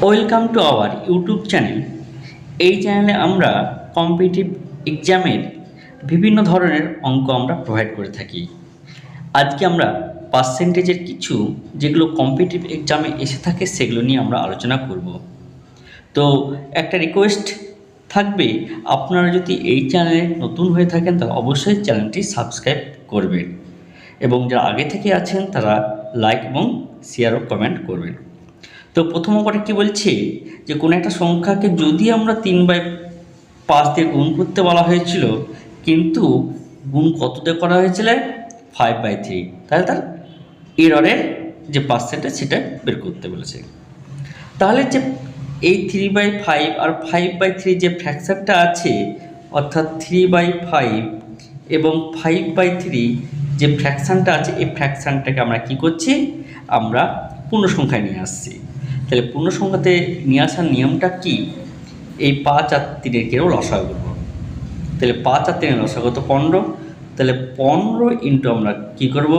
Welcome to our YouTube channel. এই চ্যানেলে আমরা কম্পিটিটিভ এক্সামের বিভিন্ন ধরনের অঙ্ক আমরা প্রোভাইড করে থাকি। আজকে আমরা পার্সেন্টেজের কিছু যেগুলো কম্পিটিটিভ এক্সামে এসে থাকে সেগুলো নিয়ে আমরা আলোচনা করব। তো একটা রিকোয়েস্ট থাকবে, আপনারা যদি এই চ্যানেলে নতুন হয়ে থাকেন তাহলে অবশ্যই চ্যানেলটি সাবস্ক্রাইব করবেন এবং যারা আগে থেকে আছেন তারা লাইক এবং শেয়ার ও কমেন্ট করবেন। তো প্রথম অঙ্কটা কী বলছে যে কোনো একটা সংখ্যাকে যদি আমরা 3/5 দিয়ে গুণ করতে বলা হয়েছিল, কিন্তু গুণ কততে করা হয়েছিল 5/3, তাহলে তার এররের যে পার্সেন্টেজ সেটা বের করতে বলেছে। তাহলে যে এই 3/5 আর 5/3 যে ফ্র্যাকশনটা আছে, অর্থাৎ 3/5 এবং 5/3 যে ফ্র্যাকশানটা আছে, এই ফ্র্যাকশানটাকে আমরা কি করছি, আমরা পূর্ণ সংখ্যায় নিয়ে আসছি। তাহলে পূর্ণ সংখ্যাতে নিয়ে আসার নিয়মটা কি, এই 5 আর 3-এর কেউ লসাগু করব। তাহলে 5 আর 3-এর লসাগু তো 15, তাহলে 15 ইন্টু আমরা কি করব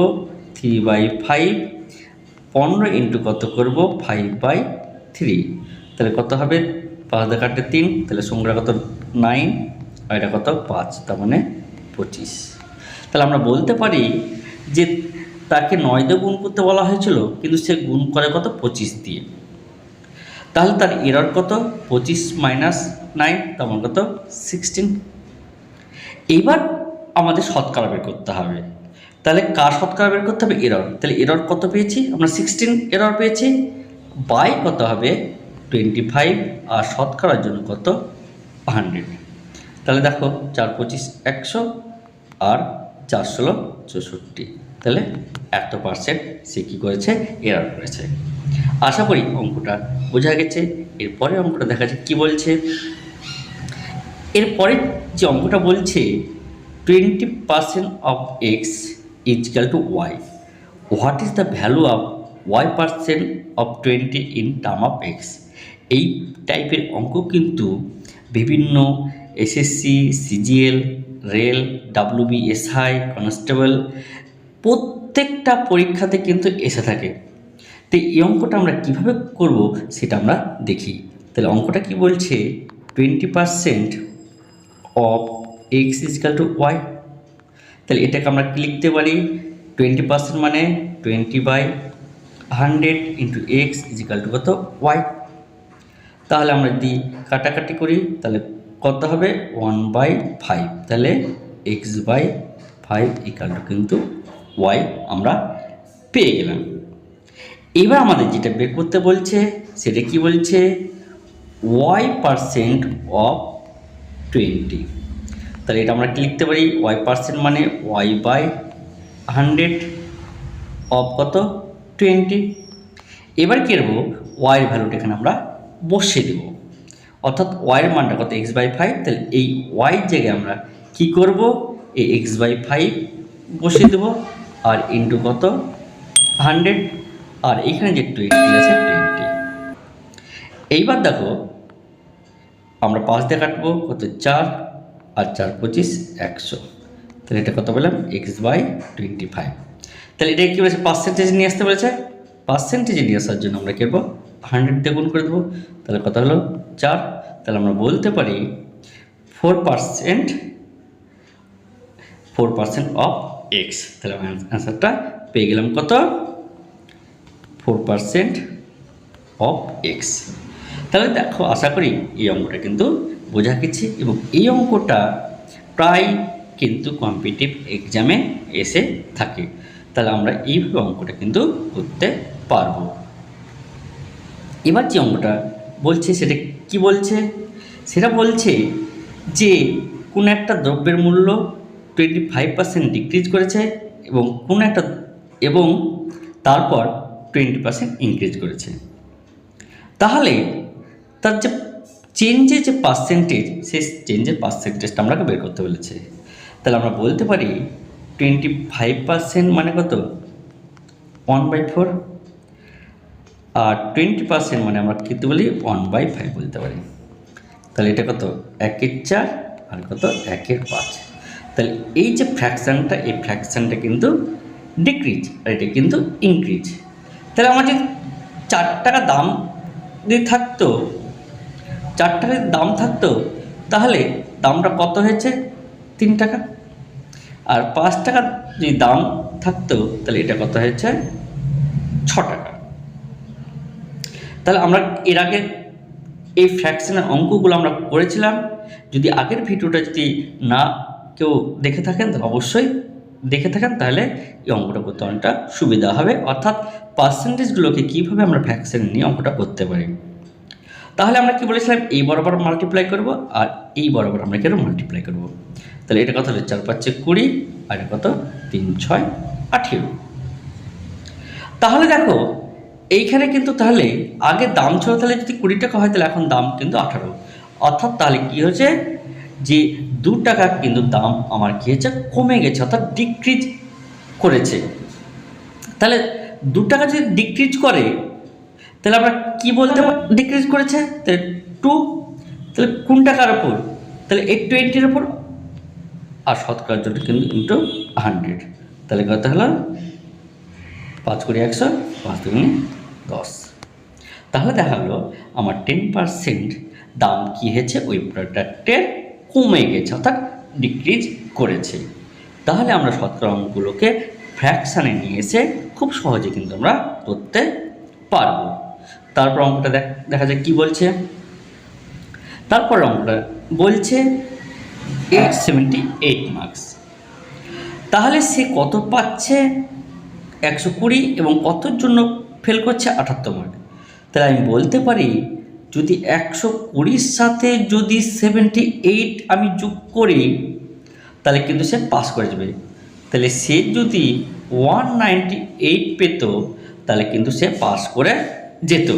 3/5, 15 ইন্টু কত করব 5/3, তাহলে কত হবে 5 দিয়ে কাটলে 3, তাহলে সংখ্যা কত 9 আর এটা কত 5, তার মানে 25। তাহলে আমরা বলতে পারি যে তাকে 9 দিয়ে গুণ করতে বলা হয়েছিল, কিন্তু সে গুণ করে কত 25 দিয়ে। তাহলে তার এরর কত 25 মাইনাস 9, তার মানে কত 16। এইবার আমাদের শতকরা বের করতে হবে। তাহলে কার শতকরা বের করতে হবে, এরর। তাহলে এরর কত পেয়েছি আমরা 16 এরর পেয়েছি, বাই কত হবে 25, আর শতকরার জন্য কত 100। তাহলে দেখো 4×25 100 আর 4×16 64, তাহলে 100% সে কী করেছে, এরর করেছে। আশা করি অঙ্কটা বোঝা গেছে। এরপরে অঙ্কটা দেখা যাক কী বলছে। এরপরে যে অঙ্কটা বলছে 20% of X is equal to Y, what is the value of y% of 20 in term of X. এই টাইপের অঙ্ক কিন্তু বিভিন্ন SSC, CGL, rail, WBSI, constable প্রত্যেকটা পরীক্ষাতে কিন্তু এসে থাকে। তো এই অঙ্কটা আমরা কীভাবে করব সেটা আমরা দেখি। তাহলে অঙ্কটা কি বলছে, 20% of X is equal to Y. তাহলে এটাকে আমরা কি লিখতে পারি, 20% মানে 20/100 into X is equal to কত ওয়াই। তাহলে আমরা যদি কাটাকাটি করি তাহলে কত হবে 1/5, তাহলে x/5 ইকুয়াল টু কিন্তু ওয়াই আমরা পেয়ে গেলাম। এবার আমাদের যেটা বের করতে বলছে সেটা কি বলছে, y% অফ 20। তাহলে এটা আমরা কি লিখতে পারি, y% মানে y/100 অফ কত 20। এবার কী করবো, ওয়াইয়ের ভ্যালুটা এখানে আমরা বসিয়ে দেব, অর্থাৎ ওয়াইয়ের মানটা কত x/5। তাহলে এই ওয়াইয়ের জায়গায় আমরা কি করব, এই x/5 বসিয়ে দেবো, আর ইন্টু কত 100, আর এখানে যে 20 আছে 20। এইবার দেখো আমরা 5 দিয়ে কাটবো কত 4, আর 4×25 100, তাহলে এটা কত বললাম x/25। তাহলে এটা কী বলেছে, পার্সেন্টেজ নিয়ে আসতে বলেছে। পার্সেন্টেজে নিয়ে আসার জন্য আমরা কী করবো 100 দিয়ে গুণ করে দেবো, তাহলে কত হলো 4। তাহলে আমরা বলতে পারি 4% অফ এক্স। তাহলে অ্যান্সারটা পেয়ে গেলাম কত 4% অফ এক্স। তাহলে দেখো আশা করি এই অঙ্কটা কিন্তু বোঝা গেছে, এবং এই অঙ্কটা প্রায় কিন্তু কম্পিটিটিভ এক্সামে এসে থাকে। তাহলে আমরা এইভাবে অঙ্কটা কিন্তু করতে পারবো। এবার যে অঙ্কটা বলছে সেটা কি বলছে, সেটা বলছে যে কোনো একটা দ্রব্যের মূল্য 25% ডিক্রিজ করেছে এবং তারপর 20% ইনক্রিজ করেছে। তাহলে তার যে চেঞ্জের যে পার্সেন্টেজ, সেই চেঞ্জের পার্সেন্টেজটা আমরা বের করতে বলেছে। তাহলে আমরা বলতে পারি 25% মানে কত 1/4, আর 20% মানে আমরা কিন্তু বলি 1/5 বলতে পারি। তাহলে এটা কত 1/4 আর কত 1/5। তাহলে এই যে ফ্র্যাকশানটা, এই ফ্র্যাকশানটা কিন্তু ডিক্রিজ আর এটা কিন্তু ইনক্রিজ। তাহলে আমার যে 4 টাকা দাম যদি থাকতো, 4 টাকা যদি দাম থাকতো, তাহলে দামটা কত হয়েছে? 3 টাকা। আর 5 টাকার যদি দাম থাকতো, তাহলে এটা কত হয়েছে? 6 টাকা। তাহলে আমরা এর আগে এই ফ্র্যাকশনের অঙ্কগুলো আমরা করেছিলাম। যদি আগের ভিডিওটা যদি না কেউ দেখে থাকেন, তাহলে অবশ্যই দেখে থাকেন, তাহলে এই অঙ্কটা করতে অনেকটা সুবিধা হবে। অর্থাৎ পার্সেন্টেজগুলোকে কীভাবে আমরা ফ্র্যাকশন নিয়ে অঙ্কটা করতে পারি। তাহলে আমরা কি বলেছিলাম? এই বরাবর মাল্টিপ্লাই করব, আর এই বরাবর আমরা কেন মাল্টিপ্লাই করব। তাহলে এটা কত হলো? 4 5 20, আর এটা কত? 3 6 18। তাহলে দেখো এইখানে কিন্তু তাহলে আগে দাম ছিল, তাহলে যদি 20 টাকা হয়, তাহলে এখন দাম কিন্তু 18। অর্থাৎ তাহলে কি হয়েছে? যে 2 টাকা কিন্তু দাম আমার কি হয়েছে? কমে গেছে, অর্থাৎ ডিক্রিজ করেছে। তাহলে 2 টাকা যদি ডিক্রিজ করে, তাহলে আমরা কি বলতে পারি? ডিক্রিজ করেছে, তাহলে 2, তাহলে কোন টাকার ওপর? তাহলে 20-এর ওপর, আর শতকরার জন্য কিন্তু ইন্টু 100। তাহলে কত হলো? 5 × 100, 5 × 10। তাহলে দেখা গেলো আমার 10% দাম কি হয়েছে? ওই প্রোডাক্টের কমে গেছে, অর্থাৎ ডিক্রিজ করেছে। তাহলে আমরা শতকরা অঙ্কগুলোকে ফ্র্যাকশানে নিয়ে এসে খুব সহজে কিন্তু আমরা করতে পারবো। তারপর অঙ্কটা দেখা যায় কি বলছে। তারপর অঙ্কটা বলছে 878 মার্কস। তাহলে সে কত পাচ্ছে? 120, এবং কতর জন্য ফেল করছে? 78 মার্ক। তাহলে আমি বলতে পারি, যদি 120-র সাথে যদি 78 আমি যোগ করি, তাহলে কিন্তু সে পাস করে যাবে। তাহলে সে যদি 198 পেত, তাহলে কিন্তু সে পাস করে যেত।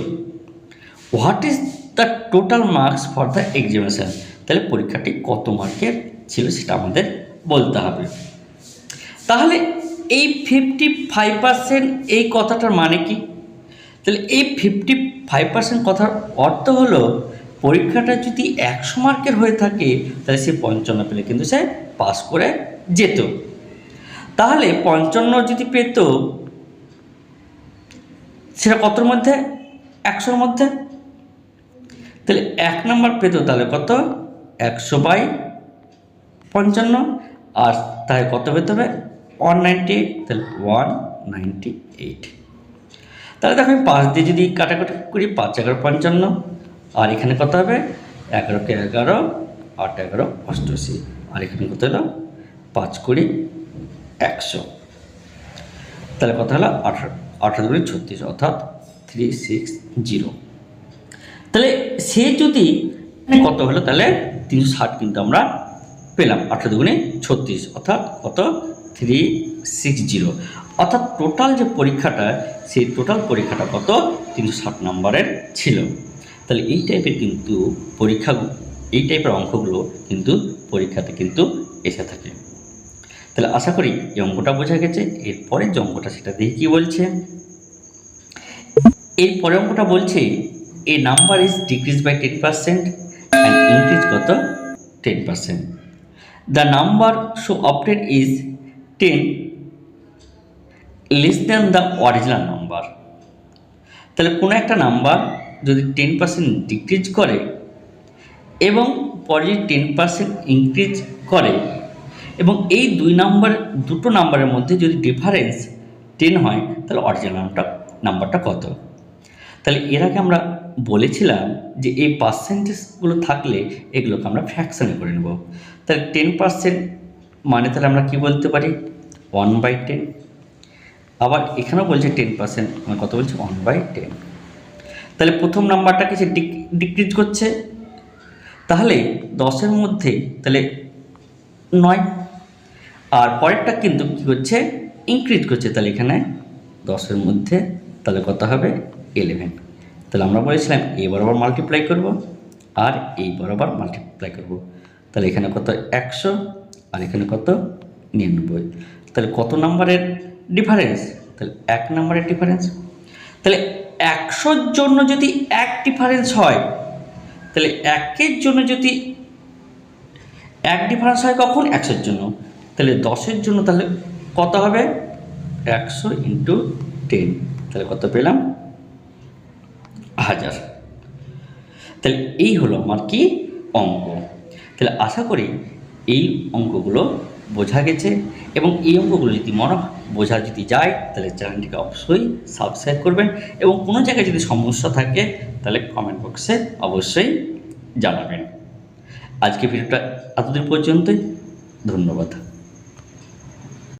What is the total marks for the examination? তাহলে পরীক্ষাটি কত মার্কের ছিল সেটা আমাদের বলতে হবে। তাহলে এই 55% এই কথাটার মানে কি? তাহলে এই 55% কথার অর্থ হলো, পরীক্ষাটা যদি 100 মার্কের হয়ে থাকে, তাহলে সে 55 পেলে কিন্তু সে পাস করে যেত। তাহলে 55 যদি পেত, সেটা কতর মধ্যে? 100-র মধ্যে। তাহলে 1 নম্বর পেত, তাহলে কত? 100/55, আর তাই কত পেতে হবে? 198, তাহলে 198। তাহলে দেখো আমি 5 দিয়ে যদি কাটাকাটি করি, 5 × 11 55, আর এখানে কত হবে? 11 × 11, 8 × 11 88, আর এখানে কত হলো? 5 × 100। তাহলে কত হলো? 18 × 36, অর্থাৎ 360। তাহলে সে যদি কত হলো? তাহলে 360 কিন্তু আমরা পেলাম। 18 × 36, অর্থাৎ কত? 360। অর্থাৎ টোটাল যে পরীক্ষাটা, সেই টোটাল পরীক্ষাটা কত? 360 নম্বরের ছিল। তাহলে এই টাইপের কিন্তু এই টাইপের অঙ্কগুলো কিন্তু পরীক্ষাতে কিন্তু এসে থাকে। তাহলে আশা করি এই অঙ্কটা বোঝা গেছে। এরপরে যে অঙ্কটা, সেটা দেখি কী বলছে। এরপরে অঙ্কটা বলছে, a number is decrease by 10% and increase কত? 10%। The number so opted is 10 less than the original number. তাহলে কোনো একটা নাম্বার যদি 10% ডিক্রিজ করে এবং পরে 10% ইনক্রিজ করে, এবং এই দুটো নাম্বারের মধ্যে যদি ডিফারেন্স 10 হয়, তাহলে অরিজিনাল নাম্বারটা কত? তাহলে এর আগে আমরা বলেছিলাম যে এই পার্সেন্টেজগুলো থাকলে এগুলোকে আমরা ফ্র্যাকশানে করে নেব। তাহলে 10% মানে তাহলে আমরা কি বলতে পারি? 1/10। আবার এখানেও বলছে 10%, মানে কত বলছে? 1/10। তাহলে প্রথম নাম্বারটাকে সে ডিক্রিজ করছে, তাহলে 10-এর মধ্যে তাহলে 9, আর পরেরটা কিন্তু কী করছে? ইনক্রিজ করছে। তাহলে এখানে 10-এর মধ্যে তাহলে কত হবে? 11। তাহলে আমরা বলেছিলাম এই বরাবর মাল্টিপ্লাই করব, আর এই বরাবর মাল্টিপ্লাই করব। তাহলে এখানে কত? 100, আর এখানে কত? 99। তাহলে কত নাম্বারের ডিফারেন্স? তাহলে 1 নাম্বারের ডিফারেন্স। তাহলে 100-র জন্য যদি 1 ডিফারেন্স হয়, তাহলে 1-এর জন্য যদি 1 ডিফারেন্স হয়, কখন? 100-র জন্য। তাহলে 10-এর জন্য তাহলে কত হবে? 100 × 10। তাহলে কত পেলাম? 1000। তাহলে এই হলো আমার কি অঙ্ক। তাহলে আশা করি এই অঙ্কগুলো বোঝা গেছে, এবং এই অঙ্কগুলো যদি বোঝা যদি যায় তাহলে চ্যানেলটিকে অবশ্যই সাবস্ক্রাইব করবেন, এবং কোনো জায়গায় যদি সমস্যা থাকে তাহলে কমেন্ট বক্সে অবশ্যই জানাবেন। আজকে ভিডিওটা এতদিন পর্যন্তই, ধন্যবাদ।